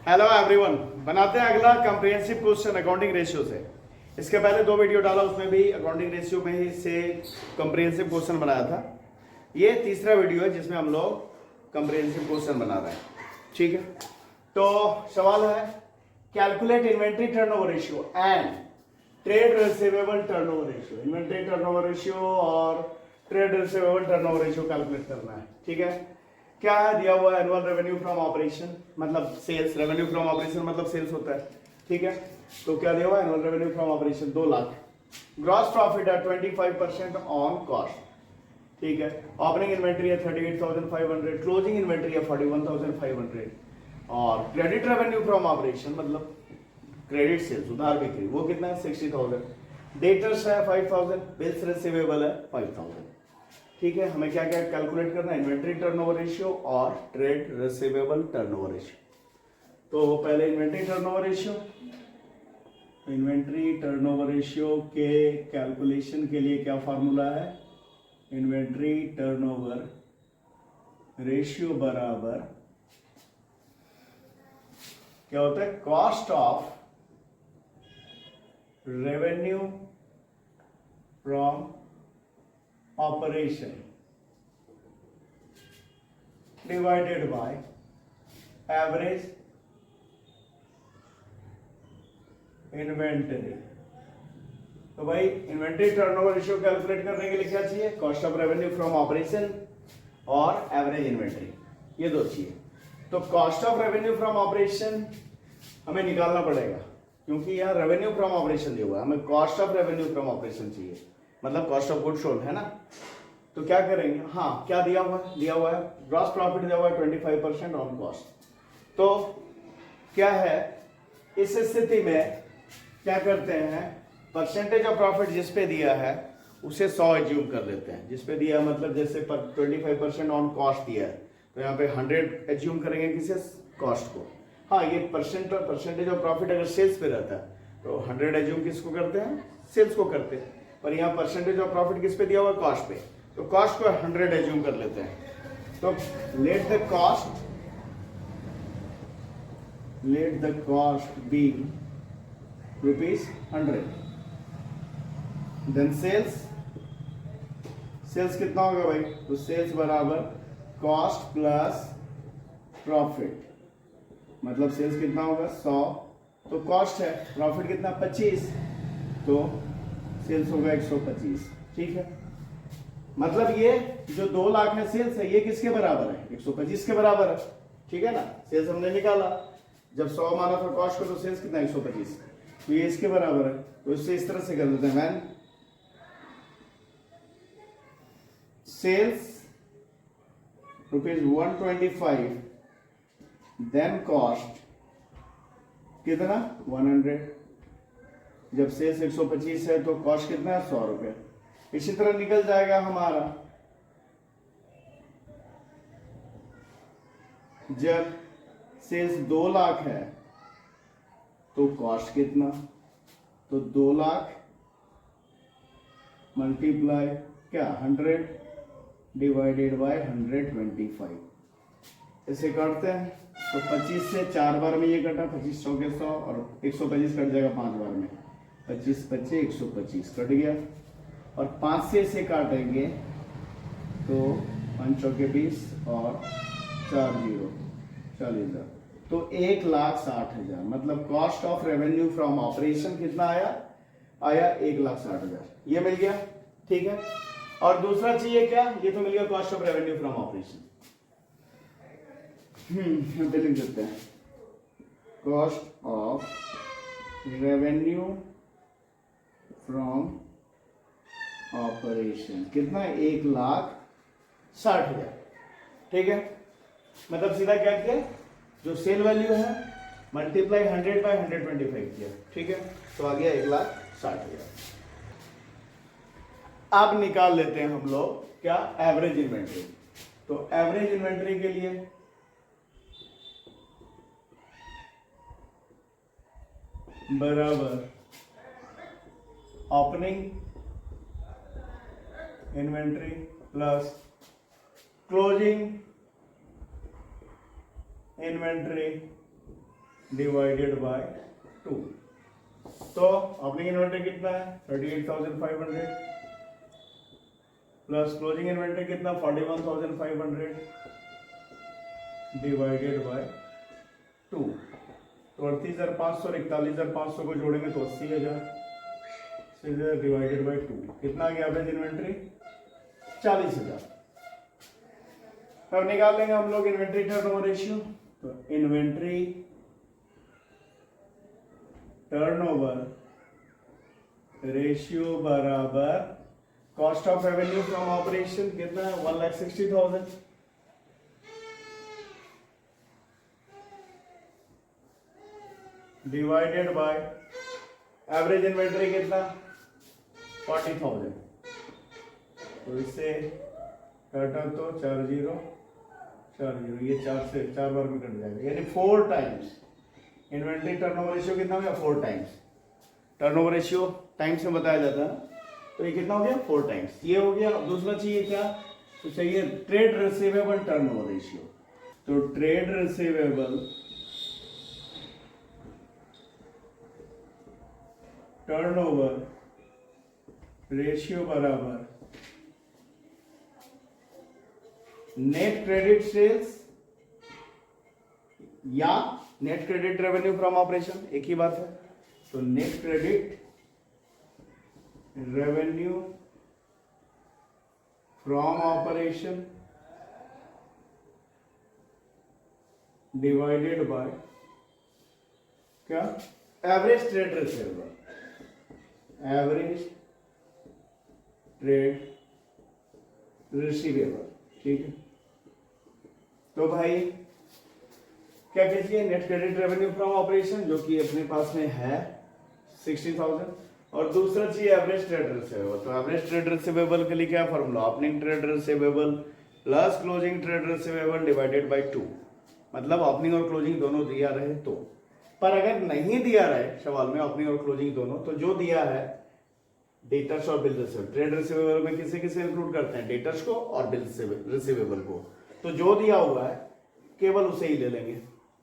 Hello everyone, बनाते हैं अगला कंप्रिहेंसिव क्वेश्चन अकाउंटिंग रेशियो से। इसके पहले दो वीडियो डाला, उसमें भी अकाउंटिंग रेशियो में ही से कंप्रिहेंसिव क्वेश्चन बनाया था। ये तीसरा वीडियो है जिसमें हम लोग कंप्रिहेंसिव क्वेश्चन बना रहे हैं। ठीक है, तो सवाल है calculate inventory turnover ratio and trade receivable turnover ratio. Inventory turnover ratio और trade receivable turnover ratio calculate करना है। ठीक है, क्या है दिया हुआ? एनुअल रेवेन्यू फ्रॉम ऑपरेशन मतलब सेल्स। रेवेन्यू फ्रॉम ऑपरेशन मतलब सेल्स होता है। ठीक है, तो क्या दिया हुआ? Annual revenue from operation 2 lakh. Gross profit है 25% ऑन कॉस्ट। ठीक है, ओपनिंग इन्वेंट्री है 38,500, क्लोजिंग इन्वेंट्री है 41,500 और क्रेडिट रेवेन्यू फ्रॉम ऑपरेशन मतलब क्रेडिट सेल्स उधार बिक्री वो कितना है? 60,000। डेटर्स है 5,000, बिल्स रिसीवेबल है 5,000। ठीक है, हमें क्या क्या कैलकुलेट करना है? इन्वेंट्री टर्नओवर रेशियो और ट्रेड रिसीवेबल टर्नओवर रेशियो। तो पहले inventory turnover ratio. Inventory turnover ratio के कैलकुलेशन के लिए क्या फार्मूला है? इन्वेंट्री टर्नओवर रेशियो बराबर क्या होता है? Cost of revenue from operation divided by average inventory. तो भाई इन्वेंटरी टर्नओवर रेशियो कैलकुलेट करने के लिए क्या चाहिए? Cost of revenue from operation और एवरेज इन्वेंटरी, ये दो चाहिए। तो cost of revenue from operation हमें निकालना पड़ेगा क्योंकि यहाँ रेवेन्यू फ्रॉम ऑपरेशन दिया हुआ है, हमें cost of revenue from operation चाहिए मतलब कॉस्ट ऑफ गुड सोल्ड है ना। तो क्या करेंगे? हाँ, क्या दिया हुआ है? दिया हुआ है ग्रॉस प्रॉफिट दिया हुआ है 25% ऑन कॉस्ट। तो क्या है इस स्थिति में? क्या करते हैं? परसेंटेज ऑफ प्रॉफिट जिस पे दिया है उसे 100 एज्यूम कर लेते हैं। जिस पे दिया मतलब जैसे 25% ऑन कॉस्ट दिया है तो यहाँ पे 100 एज्यूम करेंगे किसे? कॉस्ट को। हाँ, ये परसेंटेज ऑफ प्रॉफिट अगर सेल्स पे रहता है तो 100 एज्यूम किसको करते हैं? सेल्स को करते हैं। पर यहाँ परसेंटेज ऑफ प्रॉफिट किस पे दिया हुआ? कॉस्ट पे। तो कॉस्ट को 100 एज्यूम कर लेते हैं। तो let the cost be ₹100। Then sales कितना होगा भाई? तो सेल्स बराबर कॉस्ट प्लस प्रॉफिट मतलब सेल्स कितना होगा? 100। तो कॉस्ट है, प्रॉफिट कितना? 25, तो सेल्स होगा 125। ठीक है, मतलब ये जो 2 लाख है सेल्स है, ये किसके बराबर है? 125 के बराबर है। ठीक है ना, सेल्स हमने निकाला, जब 100 माना था कॉस्ट को तो सेल्स कितना? 125, तो ये इसके बराबर है। तो इससे इस तरह से कर देते हैं, व्हेन सेल्स ₹125 देन कॉस्ट कितना? 100। जब सेल्स 125 है तो कॉस्ट कितना है? 100 रुपये। इसी तरह निकल जाएगा हमारा जब सेल्स 2 लाख है तो कॉस्ट कितना? तो 2 लाख मल्टीप्लाई क्या? 100 डिवाइडेड बाय 125। इसे करते हैं तो 25 से 4 बार में ये कटा, 25 100 के 100 और 125 कट जाएगा 5 बार में। 25 25 125 कट गया और 5 से इसे काटेंगे तो 5 चौके 20 और 4 0 40,000। तो 1,60,000 मतलब cost of revenue from operation कितना आया? 1,60,000। ये मिल गया। ठीक है, और दूसरा चाहिए क्या? ये तो मिल गया cost of revenue from operation. यहाँ पे लिख देते हैं cost of revenue from operation कितना? 1,60,000। ठीक है, मतलब सीधा क्या किया? जो सेल वैल्यू है मल्टीप्लाई 100 बाय 125 किया। ठीक है, तो आ गया 1,60,000। अब निकाल लेते हैं हम लोग क्या? Average inventory. तो एवरेज इन्वेंट्री के लिए बराबर opening inventory plus closing inventory divided by 2। तो ओपनिंग इन्वेंटरी कितना है 38,500 प्लस क्लोजिंग इन्वेंटरी कितना 41,500 डिवाइडेड बाय 2। तो 38,500 और 41,500 को जोड़ेंगे तो 80,000 डिवाइडेड बाय 2 कितना आ गया एवरेज इन्वेंटरी 40,000। अब निकाल लेंगे हम लोग इन्वेंट्री टर्नओवर रेशियो। तो इन्वेंट्री टर्नओवर रेशियो बराबर cost of revenue from operation कितना है 1,60,000 डिवाइडेड बाय एवरेज इन्वेंट्री कितना 40,000। तो इससे काटा तो 40 ये 4 बार में कट जाएगा यानी 4 टाइम्स इन्वेंट्री टर्नओवर रेशियो कितना हो गया 4 टाइम्स। टर्नओवर रेशियो टाइम्स में बताया जाता है तो ये कितना हो गया 4 टाइम्स ये हो गया। दूसरा चाहिए क्या तो चाहिए ट्रेड रिसीवेबल टर्नओवर रेशियो। तो ट्रेड रिसीवेबल टर्नओवर रेशियो बराबर नेट क्रेडिट सेल्स या net credit revenue from operation एक ही बात है। तो net credit revenue from operation divided by क्या average trade receivable average trade receivable ठीक है। तो भाई क्या कीजिए net credit revenue from operation जो कि अपने पास में है 60,000 और दूसरा चाहिए एवरेज ट्रेड रिसीवेबल। तो एवरेज ट्रेड रिसीवेबल के लिए क्या formula opening trade receivable plus closing trade receivable divided by 2 मतलब ओपनिंग और क्लोजिंग दोनों दिया रहे तो। पर अगर नहीं दिया रहे सवाल में ओपनिंग और क्लोजिंग दोनों तो जो दिया है डेटर्स और बिल रिसीवेबल ट्रेड रिसीवेबल में किसे किसे इंक्लूड करते हैं डेटर्स को और बिल रिसीवेबल को। तो जो दिया हुआ है केवल उसे ही ले लेंगे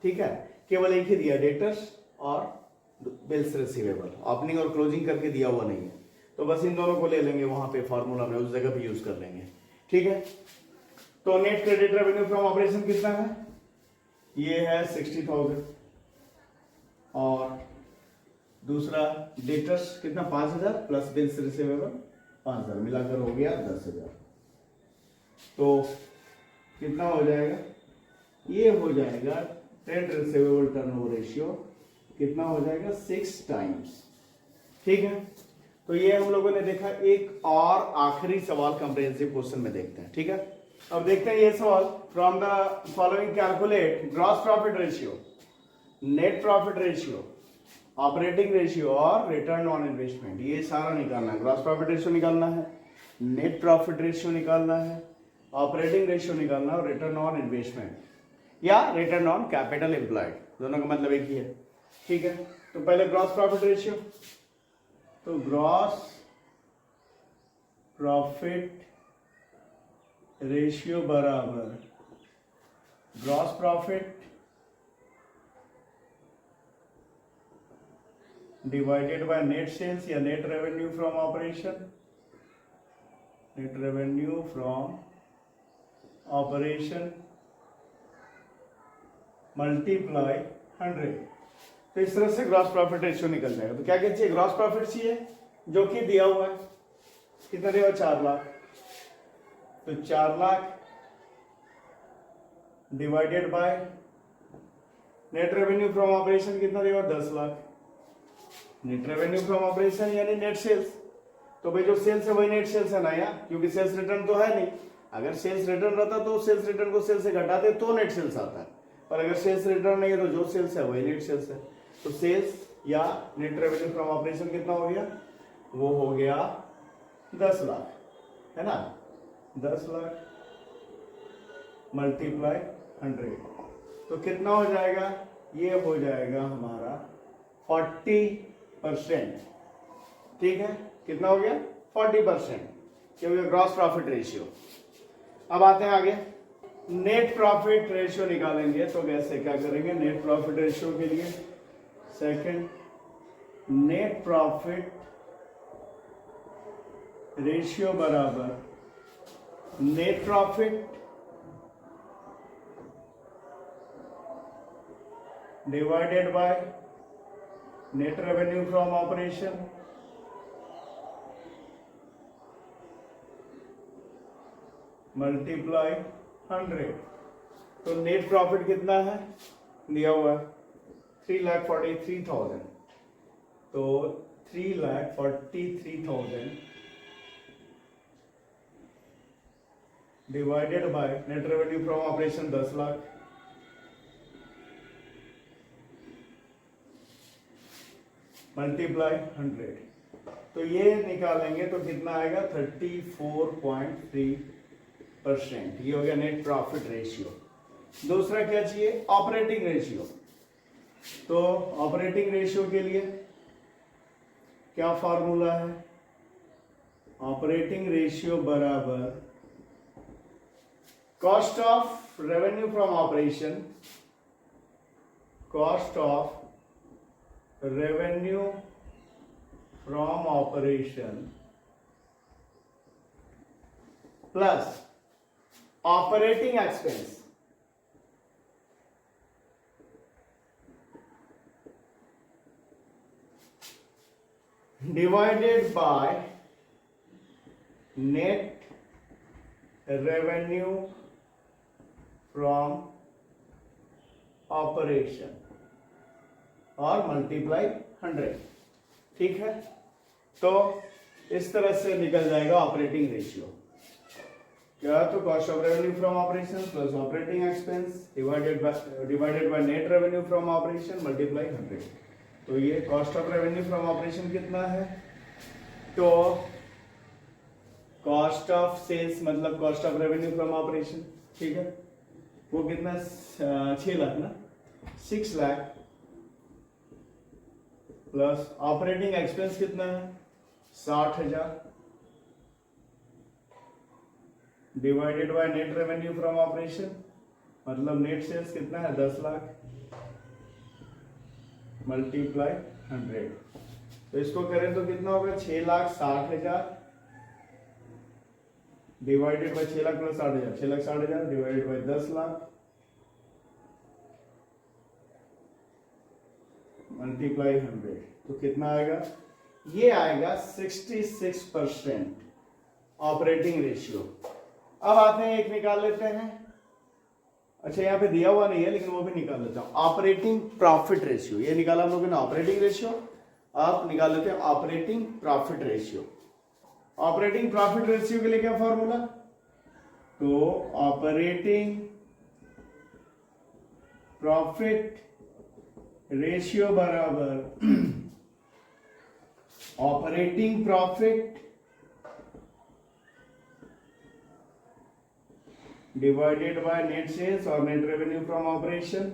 ठीक है। केवल एक ही दिया डेटर्स और बिल्स रिसीवेबल ओपनिंग और क्लोजिंग करके दिया हुआ नहीं है तो बस इन दोनों को ले लेंगे वहां पे फॉर्मूला में उस जगह पे यूज कर लेंगे ठीक है। तो net credit revenue from operation कितना है ये है 60,000 और दूसरा डेटर्स कितना 5,000 प्लस बिल्स रिसीवेबल 5,000 मिलाकर हो गया 10,000। तो कितना हो जाएगा ये हो जाएगा ट्रेड रिसीवेबल टर्नओवर रेशियो कितना हो जाएगा 6 टाइम्स ठीक है। तो ये हम लोगों ने देखा। एक और आखिरी सवाल कंप्रिहेंसिव क्वेश्चन में देखते हैं ठीक है। अब देखते हैं ये सवाल from the following calculate gross profit ratio net profit ratio operating ratio और रिटर्न ऑन इन्वेस्टमेंट। ये सारा निकालना है ग्रॉस प्रॉफिट रेशियो निकालना है नेट प्रॉफिट रेशियो निकालना है ऑपरेटिंग रेशियो निकालना है और रिटर्न ऑन इन्वेस्टमेंट या रिटर्न ऑन कैपिटल एम्प्लॉयड दोनों का मतलब एक ही है ठीक है। तो पहले ग्रॉस प्रॉफिट रेशियो तो ग्रॉस प्रॉफिट रेशियो बराबर gross profit divided by net sales या net revenue from operation net revenue from operation multiply 100। तो इस तरह से ग्रॉस प्रॉफिट रेशियो निकल जाएगा। तो क्या चाहिए ग्रॉस प्रॉफिट चाहिए जो कि दिया हुआ है कितना दिया हुआ 4 लाख। तो 4 lakh divided by net revenue from operation कितना दिया हुआ 10 lakh. Net revenue from operation यानी नेट सेल्स। तो भाई जो सेल्स है वही नेट सेल्स है ना यार क्योंकि सेल्स रिटर्न तो है नहीं। अगर सेल्स रिटर्न रहता तो सेल्स रिटर्न को सेल्स से घटाते तो नेट सेल्स आता है पर अगर सेल्स रिटर्न नहीं है तो जो सेल्स है वही नेट सेल्स है। तो सेल्स या नेट रेवेन्यू फ्रॉम ऑपरेशन कितना हो गया वो हो गया 10 लाख है ना 10 लाख मल्टीप्लाई 100 तो कितना हो जाएगा ये हो जाएगा हमारा 40% ठीक है। कितना हो गया 40% ये हो गया ग्रॉस प्रॉफिट रेशियो। अब आते हैं आगे नेट प्रॉफिट रेशियो निकालेंगे तो कैसे क्या करेंगे? नेट प्रॉफिट रेशियो के लिए सेकंड, नेट प्रॉफिट रेशियो बराबर net profit divided by net revenue from operation multiply 100। तो नेट प्रॉफिट कितना है दिया हुआ है? 3,43,000। तो 3,43,000 divided by net revenue from operation 10 lakh multiply 100। तो ये निकालेंगे तो कितना आएगा? 34.3%। ये हो गया नेट प्रॉफिट रेशियो। दूसरा क्या चाहिए? Operating ratio. तो ऑपरेटिंग रेशियो के लिए क्या फॉर्मूला है? ऑपरेटिंग रेशियो बराबर cost of revenue from operation, cost of revenue from operation plus operating expense divided by net revenue from operation और मल्टीप्लाई 100। ठीक है, तो इस तरह से निकल जाएगा ऑपरेटिंग रेशियो। क्या? तो cost of revenue from operation plus operating expense divided by net revenue from operation multiply 100। तो ये cost of revenue from operation कितना है? तो कॉस्ट ऑफ सेल्स मतलब cost of revenue from operation, ठीक है, वो कितना? 6 लाख ना, 6 लाख प्लस ऑपरेटिंग एक्सपेंस कितना है? 60,000 divided by net revenue from operation मतलब नेट सेल्स कितना है? 10 लाख मल्टीप्लाई 100। तो इसको करें तो कितना होगा? 6,60,000 divided by 6 lakh plus 60,000, 6,60,000 divided by 10 lakh multiply 100। तो कितना आएगा? ये आएगा 66% ऑपरेटिंग रेशियो। अब आते हैं, एक निकाल लेते हैं। अच्छा, यहाँ पे दिया हुआ नहीं है लेकिन वो भी निकाल लेता हूं। ऑपरेटिंग प्रॉफिट रेशियो, ये निकाला हम लोगों ने ऑपरेटिंग रेशियो। आप निकाल लेते हैं operating profit ratio. Operating profit ratio के लिए क्या फॉर्मूला? तो ऑपरेटिंग प्रॉफिट रेशियो बराबर operating profit divided by net sales और net revenue from operation,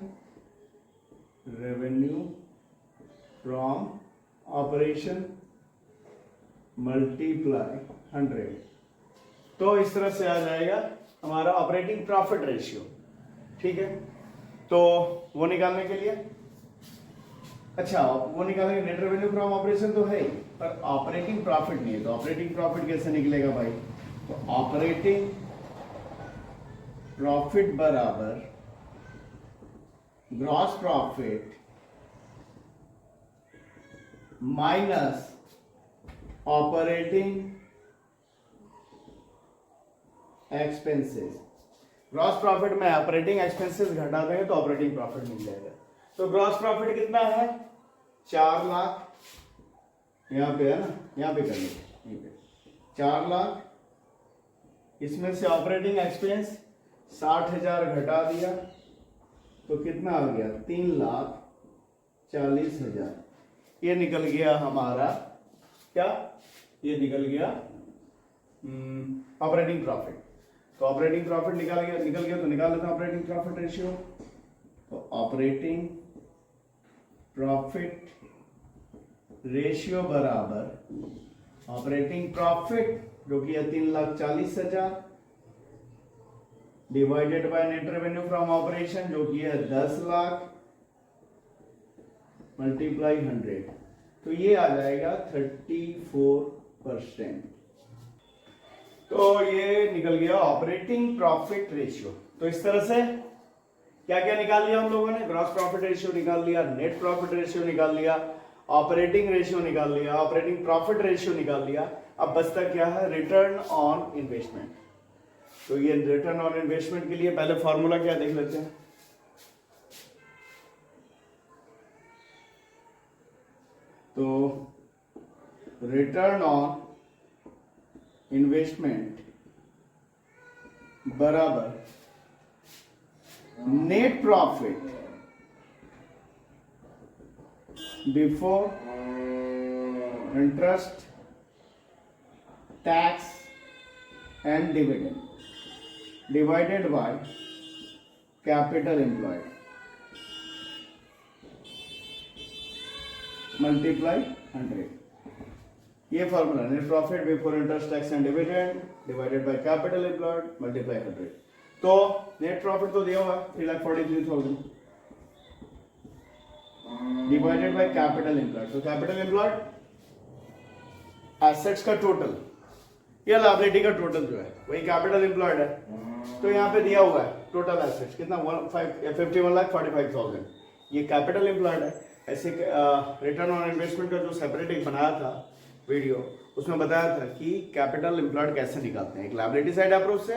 revenue from operation multiply 100। तो इस तरह से आ जाएगा हमारा ऑपरेटिंग प्रॉफिट रेशियो। ठीक है, तो वो निकालने के लिए, अच्छा वो निकालेंगे नेट रेवेन्यू फ्रॉम ऑपरेशन तो है ही, पर ऑपरेटिंग प्रॉफिट नहीं है। तो ऑपरेटिंग प्रॉफिट कैसे निकलेगा भाई? तो ऑपरेटिंग प्रॉफिट बराबर gross profit minus operating expenses. Gross profit में ऑपरेटिंग एक्सपेंसेस घटा देंगे तो ऑपरेटिंग प्रॉफिट मिल जाएगा। तो ग्रॉस प्रॉफिट कितना है? 4 लाख, यहां पे है ना, यहां पे कर लीजिए, 4 लाख। इसमें से ऑपरेटिंग एक्सपेंस 60,000 घटा दिया तो कितना आ गया? 3,40,000। ये निकल गया हमारा क्या? ये निकल गया ऑपरेटिंग प्रॉफिट। तो ऑपरेटिंग प्रॉफिट निकल गया तो निकाल लेते हैं ऑपरेटिंग प्रॉफिट रेशियो। तो ऑपरेटिंग प्रॉफिट रेशियो बराबर ऑपरेटिंग प्रॉफिट जो कि है 3,40,000 divided by net revenue from operation जो कि है 10 लाख मल्टीप्लाई 100, तो ये आ जाएगा 34%। तो ये निकल गया ऑपरेटिंग प्रॉफिट रेशियो। तो इस तरह से क्या क्या निकाल लिया हम लोगों ने, ग्रॉस प्रॉफिट रेशियो निकाल लिया, नेट प्रॉफिट रेशियो निकाल लिया, ऑपरेटिंग रेशियो निकाल लिया, ऑपरेटिंग प्रॉफिट रेशियो निकाल लिया। अब बचता क्या है, रिटर्न ऑन इन्वेस्टमेंट। तो ये रिटर्न ऑन इन्वेस्टमेंट के लिए पहले फॉर्मूला क्या देख लेते हैं। तो रिटर्न ऑन इन्वेस्टमेंट बराबर net profit before interest tax and dividend divided by capital employed multiply 100। ये formula, net profit before interest tax and dividend divided by capital employed multiply 100। तो नेट प्रॉफिट तो दिया हुआ 3,43,000 डिवाइडेड बाय कैपिटल एम्प्लॉयड। तो capital employed assets का total या liability का total जो है वही कैपिटल एम्प्लॉयड है। तो यहाँ पे दिया हुआ है टोटल एसेट्स कितना 51,45,000, ये कैपिटल एम्प्लॉयड है। ऐसे रिटर्न ऑन इन्वेस्टमेंट का जो सेपरेट एक बनाया था वीडियो, उसमें बताया था कि कैपिटल एम्प्लॉयड कैसे निकालते हैं, एक लायबिलिटी साइड अप्रोच से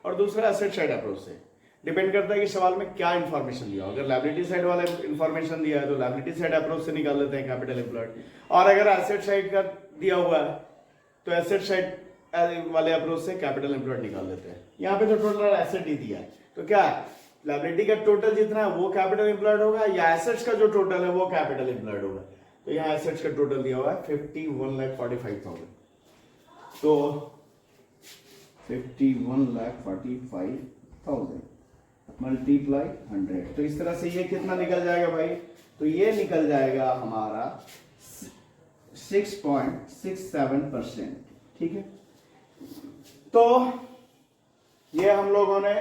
और दूसरा एसेट साइड अप्रोच से। डिपेंड करता है कि सवाल में क्या इंफॉर्मेशन दिया हो। अगर लायबिलिटी साइड वाला इंफॉर्मेशन दिया है तो लायबिलिटी साइड अप्रोच से निकाल लेते हैं कैपिटल एम्प्लॉयड, और अगर एसेट साइड का दिया हुआ है तो एसेट साइड वाले अप्रोच से कैपिटल एम्प्लॉयड निकाल लेते हैं। यहाँ पे तो टोटल एसेट ही दिया है, तो क्या लायबिलिटी का टोटल जितना है वो कैपिटल एम्प्लॉयड होगा या एसेट्स का जो टोटल है वो कैपिटल एम्प्लॉयड होगा। तो यहाँ एसेट्स का टोटल दिया हुआ है 51,45,000, तो 51,45,000 मल्टीप्लाई 100। तो इस तरह से ये कितना निकल जाएगा भाई, तो ये निकल जाएगा हमारा 6.67%। ठीक है, तो ये हम लोगों ने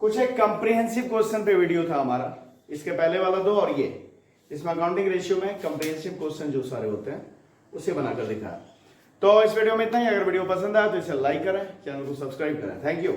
कुछ एक कंप्रिहेंसिव क्वेश्चन पे वीडियो था हमारा, इसके पहले वाला दो और ये, इसमें अकाउंटिंग रेशियो में कंप्रिहेंसिव क्वेश्चन जो सारे होते हैं उसे बनाकर दिखाया। तो इस वीडियो में इतना ही। अगर वीडियो पसंद आया तो इसे लाइक करें, चैनल को सब्सक्राइब करें। Thank you.